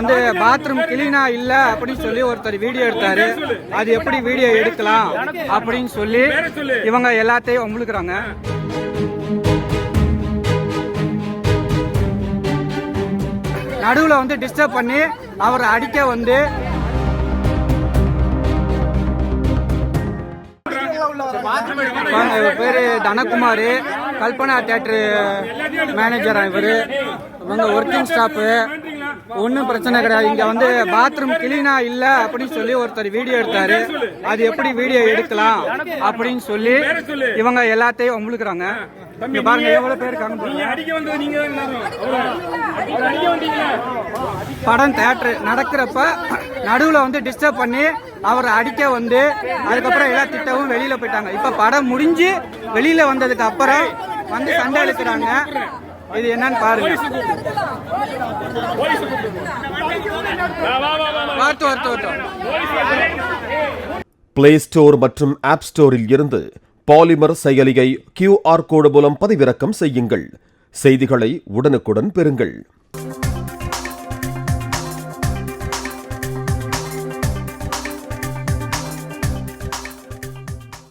வந்து பாத்ரூம் கிளீனா இல்ல அப்படின்னு சொல்லி ஒருத்தர் வீடியோ எடுத்தாரு. அது எப்படி வீடியோ எடுக்கலாம் அப்படின்னு சொல்லி இவங்க எல்லாத்தையும் உங்களுக்குறாங்க. நடுவுல வந்து டிஸ்டர்ப் பண்ணி அவரை அடிக்க வந்து பேரு தனகுமார், கல்பனா தியேட்டர் மேனேஜர். இவரு இவங்க ஒர்க்கிங் ஸ்டாஃபு. ஒன்றும் பிரச்சனை கிடையாது. இங்க வந்து பாத்ரூம் கிளீனா இல்ல அப்படின்னு சொல்லி ஒருத்தர் வீடியோ எடுத்தாரு. அது எப்படி வீடியோ எடுக்கலாம் அப்படின்னு சொல்லி இவங்க எல்லாத்தையும் உங்களுக்குறாங்க. பாருங்க எவ்வளவு பேர் படம் தியேட்டர் நடக்கிறப்ப நடுவுல வந்து டிஸ்டர்ப் பண்ணி அவரை அடிக்க வந்து அதுக்கப்புறம் எல்லா திட்டமும் வெளியில போயிட்டாங்க. இப்ப படம் முடிஞ்சு வெளியில வந்ததுக்கு அப்புறம் வந்து சண்டை இழுக்கிறாங்க. இது என்னன்னு பாருங்க. பிளே ஸ்டோர் மற்றும் ஆப் ஸ்டோரில் இருந்து பாலிமர் செயலியை QR கோடு மூலம் பதிவிறக்கம் செய்யுங்கள். செய்திகளை உடனுக்குடன் பெறுங்கள்.